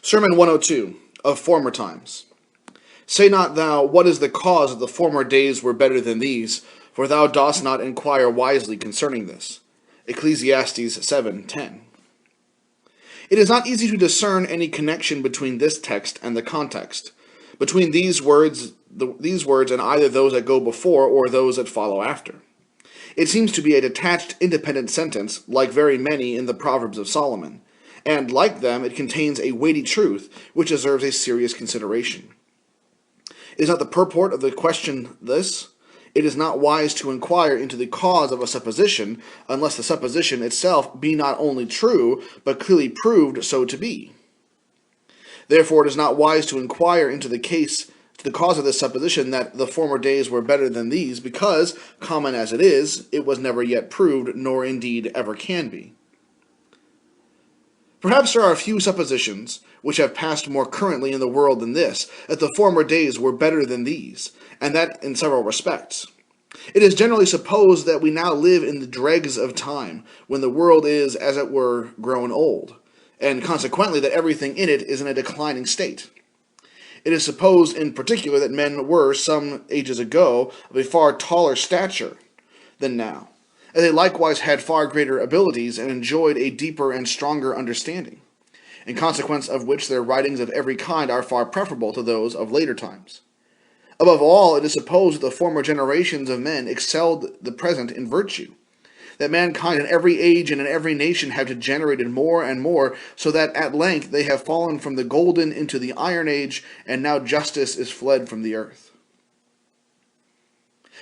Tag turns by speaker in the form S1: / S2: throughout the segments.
S1: Sermon 102, of former times. Say not thou, what is the cause that the former days were better than these, for thou dost not inquire wisely concerning this. Ecclesiastes 7:10. It is not easy to discern any connection between this text and the context, between these words and either those that go before or those that follow after. It seems to be a detached, independent sentence, like very many in the Proverbs of Solomon, and like them, it contains a weighty truth which deserves a serious consideration. Is not the purport of the question this? It is not wise to inquire into the cause of a supposition, unless the supposition itself be not only true, but clearly proved so to be. Therefore it is not wise to inquire into the cause of this supposition that the former days were better than these, because, common as it was never yet proved, nor indeed ever can be. Perhaps there are a few suppositions which have passed more currently in the world than this, that the former days were better than these, and that in several respects. It is generally supposed that we now live in the dregs of time, when the world is, as it were, grown old, and consequently that everything in it is in a declining state. It is supposed in particular that men were, some ages ago, of a far taller stature than now, and they likewise had far greater abilities and enjoyed a deeper and stronger understanding, in consequence of which their writings of every kind are far preferable to those of later times. Above all, it is supposed that the former generations of men excelled the present in virtue, that mankind in every age and in every nation have degenerated more and more, so that at length they have fallen from the golden into the iron age, and now justice is fled from the earth.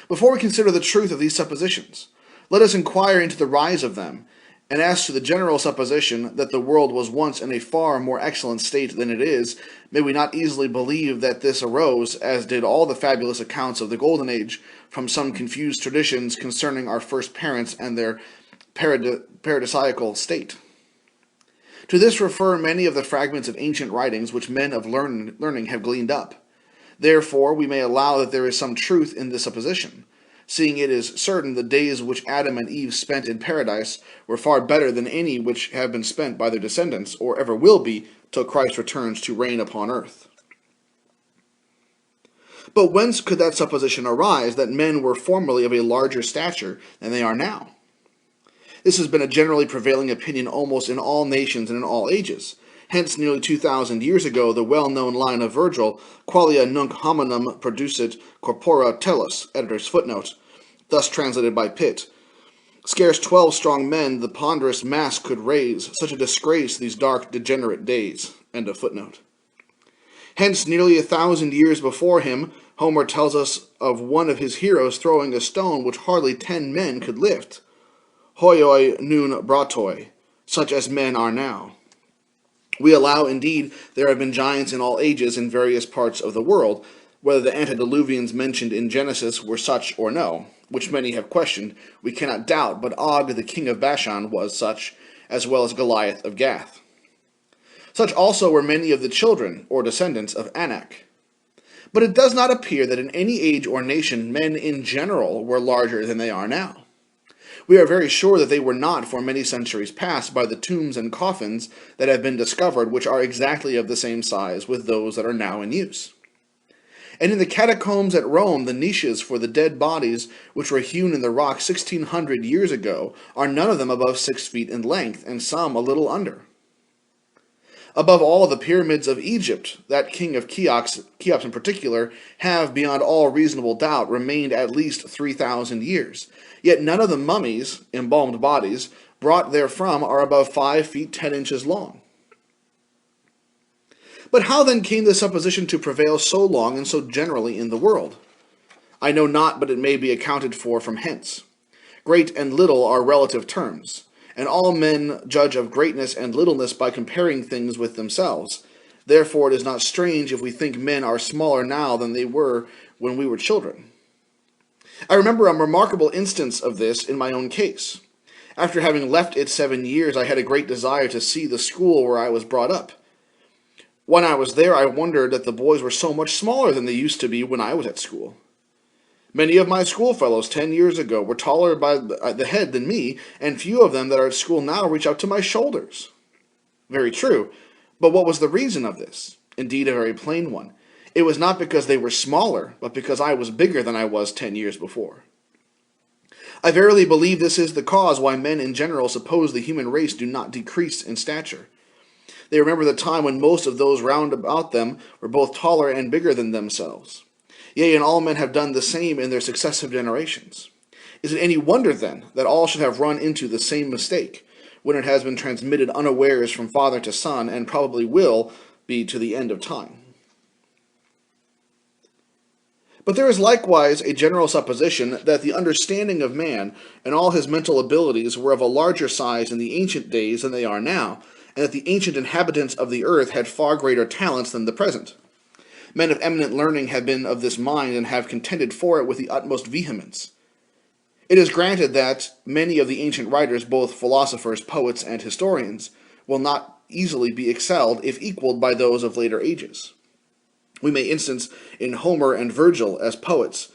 S1: Before we consider the truth of these suppositions, let us inquire into the rise of them, and as to the general supposition that the world was once in a far more excellent state than it is, may we not easily believe that this arose, as did all the fabulous accounts of the Golden Age, from some confused traditions concerning our first parents and their paradisiacal state. To this refer many of the fragments of ancient writings which men of learning have gleaned up. Therefore, we may allow that there is some truth in this supposition, seeing it is certain the days which Adam and Eve spent in paradise were far better than any which have been spent by their descendants, or ever will be, till Christ returns to reign upon earth. But whence could that supposition arise that men were formerly of a larger stature than they are now? This has been a generally prevailing opinion almost in all nations and in all ages. Hence, nearly 2,000 years ago, the well-known line of Virgil, Qualia nunc hominum producit corpora tellus, editor's footnote, thus translated by Pitt. Scarce 12 strong men the ponderous mass could raise, such a disgrace these dark degenerate days, end of footnote. Hence, nearly 1,000 years before him, Homer tells us of one of his heroes throwing a stone which hardly 10 men could lift. Hoioi nun bratoi, such as men are now. We allow, indeed, there have been giants in all ages in various parts of the world, whether the antediluvians mentioned in Genesis were such or no, which many have questioned, we cannot doubt, but Og, the king of Bashan, was such, as well as Goliath of Gath. Such also were many of the children, or descendants, of Anak. But it does not appear that in any age or nation men in general were larger than they are now. We are very sure that they were not for many centuries past by the tombs and coffins that have been discovered, which are exactly of the same size with those that are now in use. And in the catacombs at Rome, the niches for the dead bodies which were hewn in the rock 1,600 years ago are none of them above 6 feet in length, and some a little under. Above all, the pyramids of Egypt, that king of Cheops in particular, have, beyond all reasonable doubt, remained at least 3,000 years. Yet none of the mummies, embalmed bodies, brought therefrom are above 5 feet 10 inches long. But how then came this supposition to prevail so long and so generally in the world? I know not, but it may be accounted for from hence. Great and little are relative terms, and all men judge of greatness and littleness by comparing things with themselves. Therefore it is not strange if we think men are smaller now than they were when we were children. I remember a remarkable instance of this in my own case. After having left it 7 years, I had a great desire to see the school where I was brought up. When I was there, I wondered that the boys were so much smaller than they used to be when I was at school. Many of my schoolfellows 10 years ago were taller by the head than me, and few of them that are at school now reach up to my shoulders. Very true, But what was the reason of this? Indeed, a very plain one. It was not because they were smaller, but because I was bigger than I was 10 years before. I verily believe this is the cause why men in general suppose the human race do not decrease in stature. They remember the time when most of those round about them were both taller and bigger than themselves. Yea, and all men have done the same in their successive generations. Is it any wonder, then, that all should have run into the same mistake, when it has been transmitted unawares from father to son, and probably will be to the end of time? But there is likewise a general supposition that the understanding of man and all his mental abilities were of a larger size in the ancient days than they are now, and that the ancient inhabitants of the earth had far greater talents than the present. Men of eminent learning have been of this mind and have contended for it with the utmost vehemence. It is granted that many of the ancient writers, both philosophers, poets, and historians, will not easily be excelled if equaled by those of later ages. We may instance in Homer and Virgil as poets,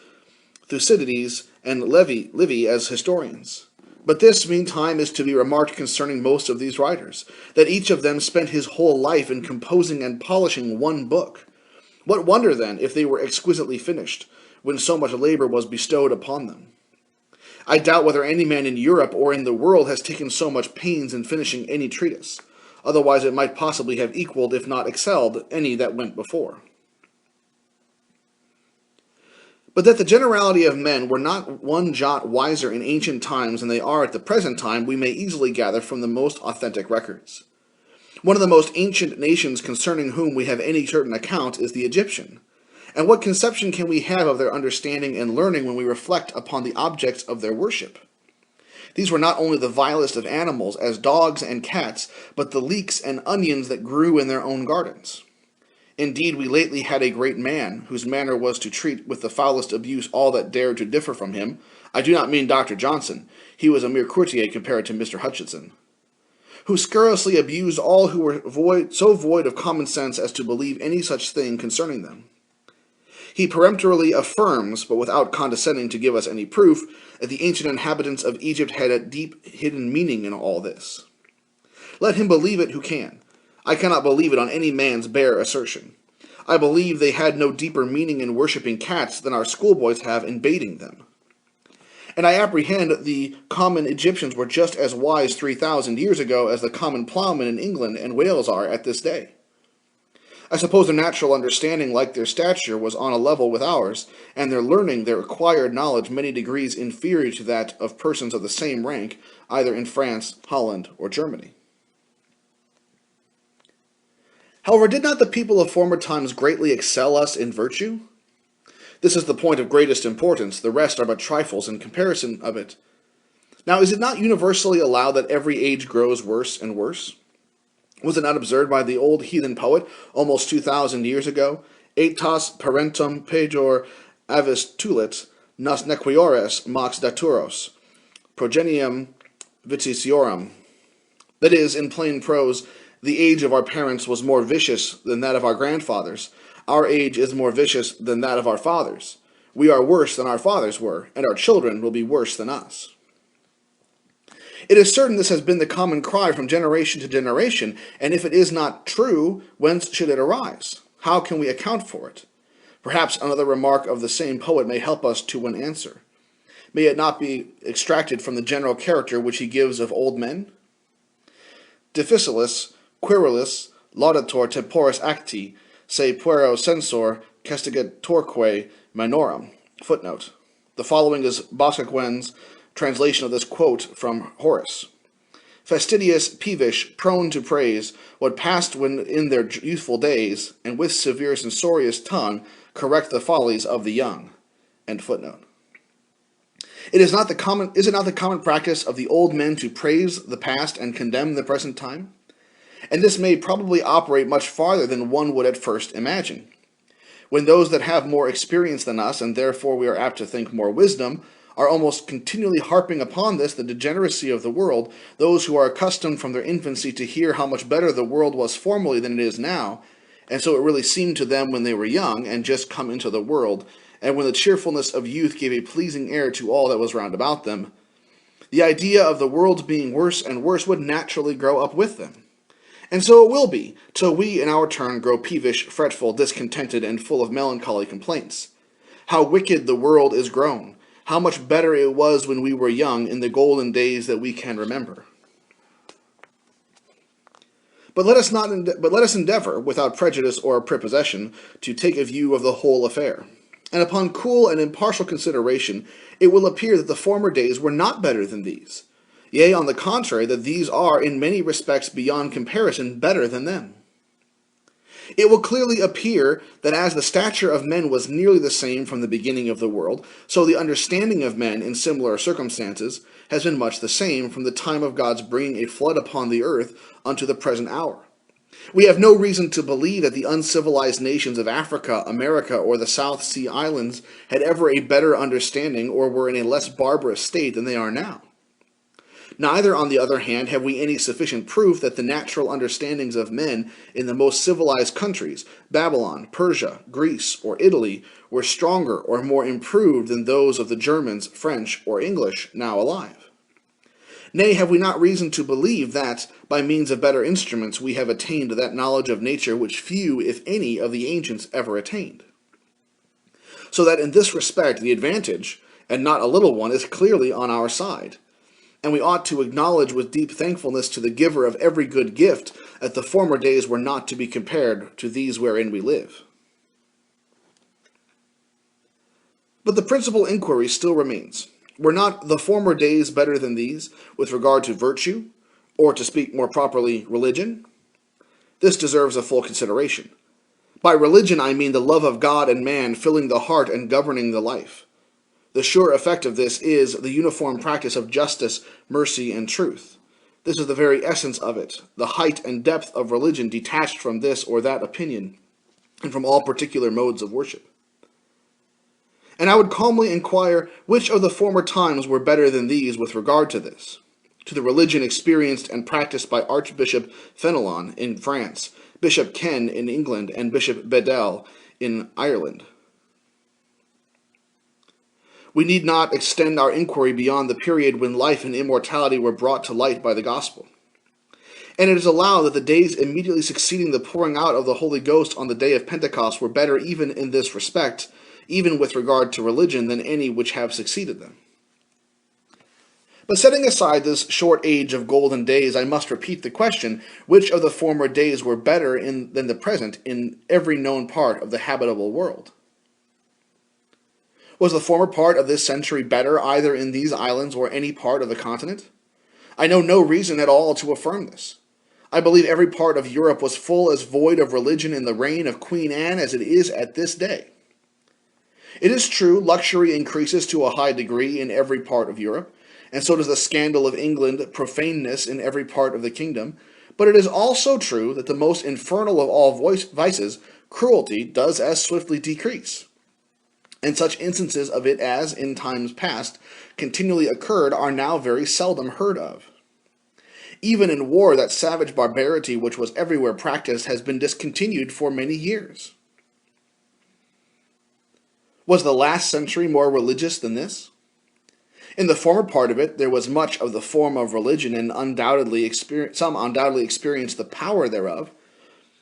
S1: Thucydides and Livy as historians. But this, meantime, is to be remarked concerning most of these writers, that each of them spent his whole life in composing and polishing one book. What wonder, then, if they were exquisitely finished, when so much labor was bestowed upon them? I doubt whether any man in Europe or in the world has taken so much pains in finishing any treatise. Otherwise it might possibly have equaled, if not excelled, any that went before. But that the generality of men were not one jot wiser in ancient times than they are at the present time, we may easily gather from the most authentic records. One of the most ancient nations concerning whom we have any certain account is the Egyptian. And what conception can we have of their understanding and learning when we reflect upon the objects of their worship? These were not only the vilest of animals, as dogs and cats, but the leeks and onions that grew in their own gardens. Indeed, we lately had a great man, whose manner was to treat with the foulest abuse all that dared to differ from him. I do not mean Dr. Johnson. He was a mere courtier compared to Mr. Hutchinson. Who scurrilously abused all who were so void of common sense as to believe any such thing concerning them. He peremptorily affirms, but without condescending to give us any proof, that the ancient inhabitants of Egypt had a deep hidden meaning in all this. Let him believe it who can. I cannot believe it on any man's bare assertion. I believe they had no deeper meaning in worshipping cats than our schoolboys have in baiting them. And I apprehend the common Egyptians were just as wise 3,000 years ago as the common ploughmen in England and Wales are at this day. I suppose their natural understanding, like their stature, was on a level with ours, and their learning, their acquired knowledge, many degrees inferior to that of persons of the same rank, either in France, Holland, or Germany. However, did not the people of former times greatly excel us in virtue? This is the point of greatest importance, the rest are but trifles in comparison of it. Now, is it not universally allowed that every age grows worse and worse? Was it not observed by the old heathen poet, almost 2,000 years ago, Aetas parentum pejor avis tulit, nas nequiores mox daturos, progenium viticiorum? That is, in plain prose, the age of our parents was more vicious than that of our grandfathers. Our age is more vicious than that of our fathers. We are worse than our fathers were, and our children will be worse than us. It is certain this has been the common cry from generation to generation, and if it is not true, whence should it arise? How can we account for it? Perhaps another remark of the same poet may help us to an answer. May it not be extracted from the general character which he gives of old men? Difficilis, querulis, laudator temporis acti, se puero censor castigatorque minorum. Footnote. The following is Boscawen's translation of this quote from Horace. Fastidious, peevish, prone to praise what passed when in their youthful days, and with severe censorious tongue correct the follies of the young. End footnote. Is it not the common practice of the old men to praise the past and condemn the present time? And this may probably operate much farther than one would at first imagine. When those that have more experience than us, and therefore we are apt to think more wisdom, are almost continually harping upon this, the degeneracy of the world, those who are accustomed from their infancy to hear how much better the world was formerly than it is now, and so it really seemed to them when they were young and just come into the world, and when the cheerfulness of youth gave a pleasing air to all that was round about them, the idea of the world being worse and worse would naturally grow up with them. And so it will be, till we in our turn grow peevish, fretful, discontented, and full of melancholy complaints. How wicked the world is grown! How much better it was when we were young in the golden days that we can remember. But let us endeavor, without prejudice or prepossession, to take a view of the whole affair. And upon cool and impartial consideration, it will appear that the former days were not better than these. Yea, on the contrary, that these are, in many respects beyond comparison, better than them. It will clearly appear that as the stature of men was nearly the same from the beginning of the world, so the understanding of men in similar circumstances has been much the same from the time of God's bringing a flood upon the earth unto the present hour. We have no reason to believe that the uncivilized nations of Africa, America, or the South Sea Islands had ever a better understanding or were in a less barbarous state than they are now. Neither, on the other hand, have we any sufficient proof that the natural understandings of men in the most civilized countries, Babylon, Persia, Greece, or Italy, were stronger or more improved than those of the Germans, French, or English now alive. Nay, have we not reason to believe that, by means of better instruments, we have attained that knowledge of nature which few, if any, of the ancients ever attained? So that in this respect the advantage, and not a little one, is clearly on our side. And we ought to acknowledge with deep thankfulness to the giver of every good gift that the former days were not to be compared to these wherein we live. But the principal inquiry still remains. Were not the former days better than these with regard to virtue, or to speak more properly, religion? This deserves a full consideration. By religion I mean the love of God and man filling the heart and governing the life. The sure effect of this is the uniform practice of justice, mercy, and truth. This is the very essence of it, the height and depth of religion detached from this or that opinion, and from all particular modes of worship. And I would calmly inquire which of the former times were better than these with regard to this, to the religion experienced and practiced by Archbishop Fenelon in France, Bishop Ken in England, and Bishop Bedell in Ireland. We need not extend our inquiry beyond the period when life and immortality were brought to light by the gospel. And it is allowed that the days immediately succeeding the pouring out of the Holy Ghost on the day of Pentecost were better even in this respect, even with regard to religion, than any which have succeeded them. But setting aside this short age of golden days, I must repeat the question, which of the former days were better than the present in every known part of the habitable world? Was the former part of this century better either in these islands or any part of the continent? I know no reason at all to affirm this. I believe every part of Europe was full as void of religion in the reign of Queen Anne as it is at this day. It is true, luxury increases to a high degree in every part of Europe, and so does the scandal of England, profaneness in every part of the kingdom, but it is also true that the most infernal of all vices, cruelty, does as swiftly decrease. And such instances of it as, in times past, continually occurred are now very seldom heard of. Even in war, that savage barbarity which was everywhere practiced has been discontinued for many years. Was the last century more religious than this? In the former part of it, there was much of the form of religion, and some undoubtedly experienced the power thereof.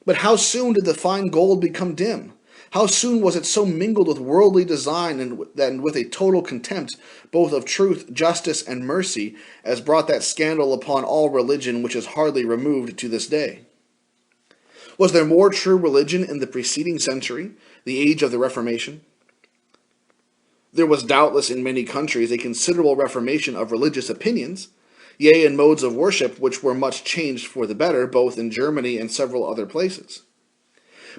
S1: But how soon did the fine gold become dim? How soon was it so mingled with worldly design and with a total contempt both of truth, justice, and mercy, as brought that scandal upon all religion which is hardly removed to this day? Was there more true religion in the preceding century, the age of the Reformation? There was doubtless in many countries a considerable reformation of religious opinions, yea, in modes of worship which were much changed for the better, both in Germany and several other places.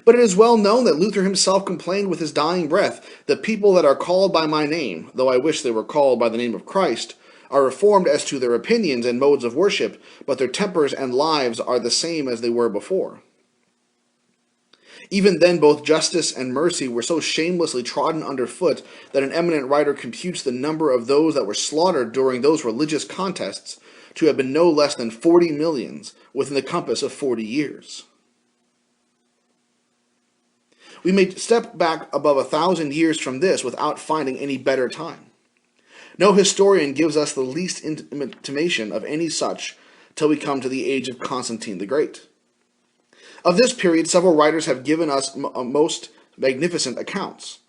S1: But it is well known that Luther himself complained with his dying breath, "The people that are called by my name, though I wish they were called by the name of Christ, are reformed as to their opinions and modes of worship, but their tempers and lives are the same as they were before." Even then both justice and mercy were so shamelessly trodden underfoot that an eminent writer computes the number of those that were slaughtered during those religious contests to have been no less than 40 millions within the compass of 40 years. We may step back above 1,000 years from this without finding any better time. No historian gives us the least intimation of any such till we come to the age of Constantine the Great. Of this period, several writers have given us most magnificent accounts.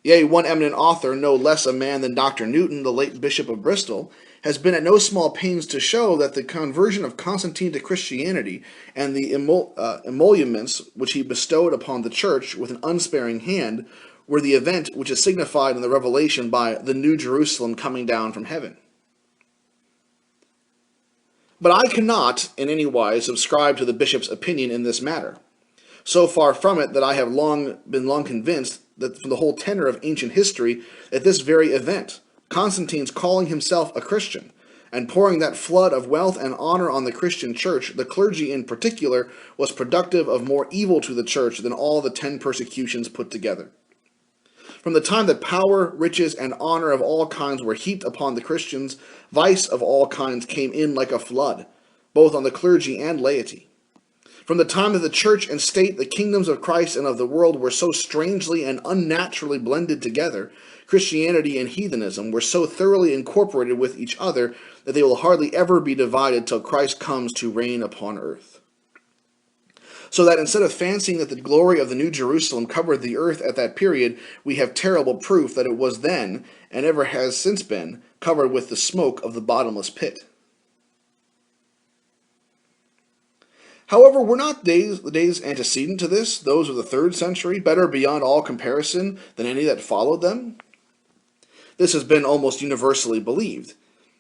S1: Yea, one eminent author, no less a man than Dr. Newton, the late Bishop of Bristol, has been at no small pains to show that the conversion of Constantine to Christianity and the emoluments which he bestowed upon the church with an unsparing hand were the event which is signified in the revelation by the New Jerusalem coming down from heaven. But I cannot in any wise subscribe to the bishop's opinion in this matter. So far from it that I have been long convinced that from the whole tenor of ancient history, at this very event, Constantine's calling himself a Christian, and pouring that flood of wealth and honor on the Christian church, the clergy in particular, was productive of more evil to the church than all the 10 persecutions put together. From the time that power, riches, and honor of all kinds were heaped upon the Christians, vice of all kinds came in like a flood, both on the clergy and laity. From the time that the church and state, the kingdoms of Christ and of the world were so strangely and unnaturally blended together, Christianity and heathenism were so thoroughly incorporated with each other that they will hardly ever be divided till Christ comes to reign upon earth. So that instead of fancying that the glory of the New Jerusalem covered the earth at that period, we have terrible proof that it was then, and ever has since been, covered with the smoke of the bottomless pit. However, were not the days antecedent to this, those of the 3rd century, better beyond all comparison than any that followed them? This has been almost universally believed.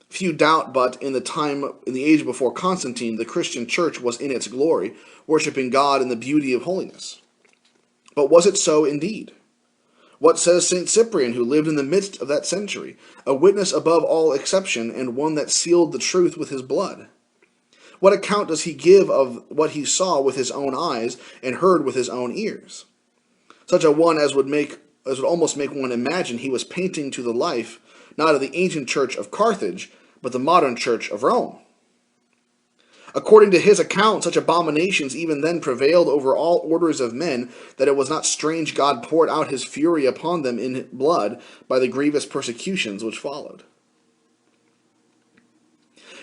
S1: Few doubt but in the age before Constantine, the Christian church was in its glory, worshipping God in the beauty of holiness. But was it so indeed? What says St. Cyprian, who lived in the midst of that century, a witness above all exception, and one that sealed the truth with his blood? What account does he give of what he saw with his own eyes and heard with his own ears? Such a one as would almost make one imagine he was painting to the life, not of the ancient church of Carthage, but the modern church of Rome. According to his account, such abominations even then prevailed over all orders of men, that it was not strange God poured out his fury upon them in blood by the grievous persecutions which followed.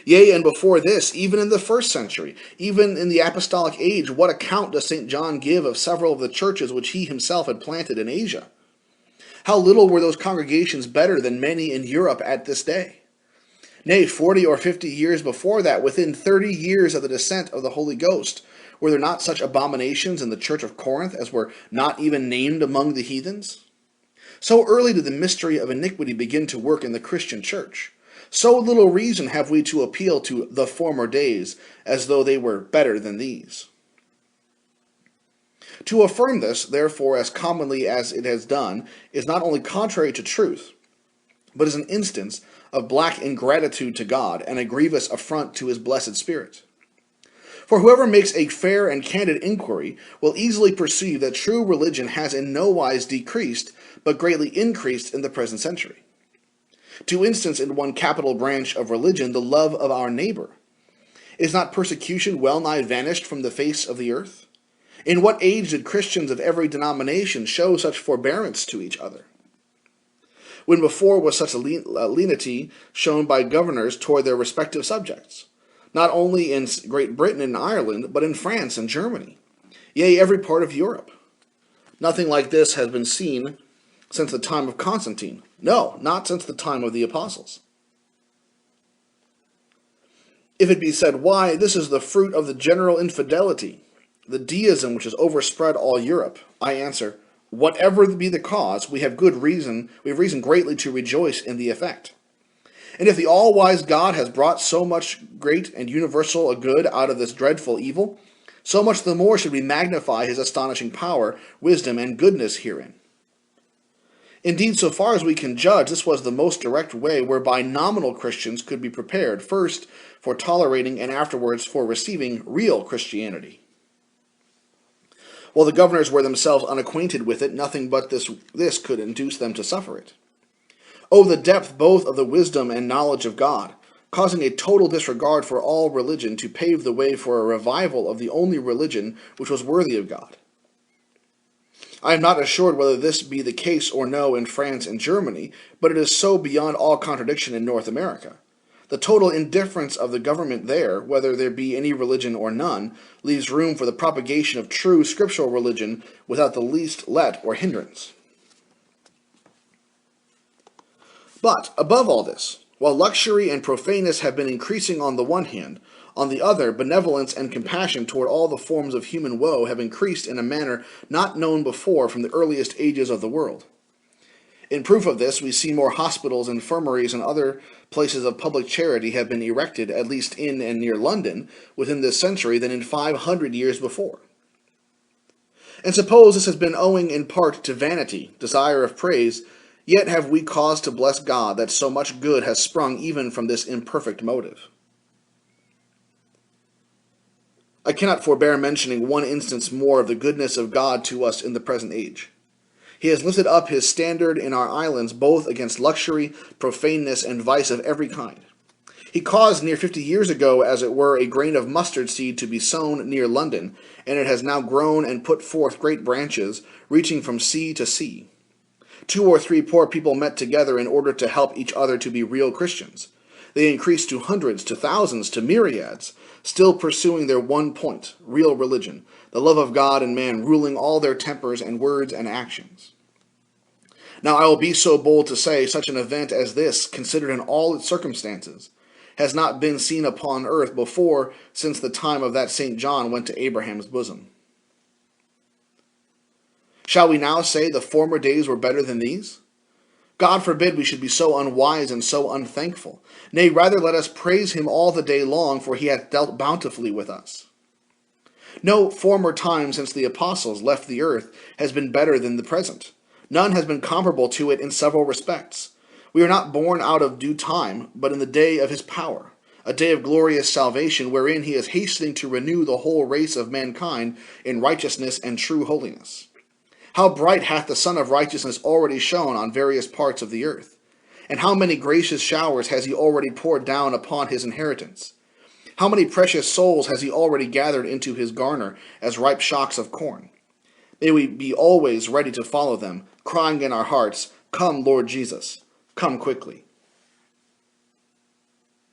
S1: Yea, and before this, even in the 1st century, even in the apostolic age, what account does St. John give of several of the churches which he himself had planted in Asia? How little were those congregations better than many in Europe at this day? Nay, 40 or 50 years before that, within 30 years of the descent of the Holy Ghost, were there not such abominations in the church of Corinth as were not even named among the heathens? So early did the mystery of iniquity begin to work in the Christian church. So little reason have we to appeal to the former days as though they were better than these. To affirm this, therefore, as commonly as it has done, is not only contrary to truth, but is an instance of black ingratitude to God and a grievous affront to his blessed Spirit. For whoever makes a fair and candid inquiry will easily perceive that true religion has in no wise decreased, but greatly increased in the present century. To instance in one capital branch of religion, the love of our neighbor. Is not persecution well nigh vanished from the face of the earth? In what age did Christians of every denomination show such forbearance to each other? When before was such a lenity shown by governors toward their respective subjects, not only in Great Britain and Ireland, but in France and Germany, yea, every part of Europe. Nothing like this has been seen since the time of Constantine. No, not since the time of the apostles. If it be said, why, this is the fruit of the general infidelity, the deism which has overspread all Europe, I answer, whatever be the cause, we have reason greatly to rejoice in the effect. And if the all-wise God has brought so much great and universal a good out of this dreadful evil, so much the more should we magnify his astonishing power, wisdom, and goodness herein. Indeed, so far as we can judge, this was the most direct way whereby nominal Christians could be prepared, first for tolerating and afterwards for receiving real Christianity. While the governors were themselves unacquainted with it, nothing but this could induce them to suffer it. Oh, the depth both of the wisdom and knowledge of God, causing a total disregard for all religion to pave the way for a revival of the only religion which was worthy of God. I am not assured whether this be the case or no in France and Germany, but it is so beyond all contradiction in North America, The total indifference of the government there, whether there be any religion or none, leaves room for the propagation of true scriptural religion without the least let or hindrance. But, above all this, while luxury and profaneness have been increasing on the one hand, on the other, benevolence and compassion toward all the forms of human woe have increased in a manner not known before from the earliest ages of the world. In proof of this, we see more hospitals, infirmaries, and other places of public charity have been erected, at least in and near London, within this century than in 500 years before. And suppose this has been owing in part to vanity, desire of praise, yet have we cause to bless God that so much good has sprung even from this imperfect motive. I cannot forbear mentioning one instance more of the goodness of God to us in the present age. He has lifted up his standard in our islands both against luxury, profaneness, and vice of every kind. He caused near 50 years ago, as it were, a grain of mustard seed to be sown near London, and it has now grown and put forth great branches, reaching from sea to sea. 2 or 3 poor people met together in order to help each other to be real Christians. They increased to hundreds, to thousands, to myriads, still pursuing their one point, real religion, the love of God and man ruling all their tempers and words and actions. Now I will be so bold to say such an event as this, considered in all its circumstances, has not been seen upon earth before since the time of that St. John went to Abraham's bosom. Shall we now say the former days were better than these? God forbid we should be so unwise and so unthankful. Nay, rather let us praise him all the day long, for he hath dealt bountifully with us. No former time since the apostles left the earth has been better than the present. None has been comparable to it in several respects. We are not born out of due time, but in the day of his power, a day of glorious salvation, wherein he is hastening to renew the whole race of mankind in righteousness and true holiness. How bright hath the Sun of Righteousness already shone on various parts of the earth, and how many gracious showers has he already poured down upon his inheritance. How many precious souls has he already gathered into his garner as ripe shocks of corn. May we be always ready to follow them, crying in our hearts, Come, Lord Jesus, come quickly.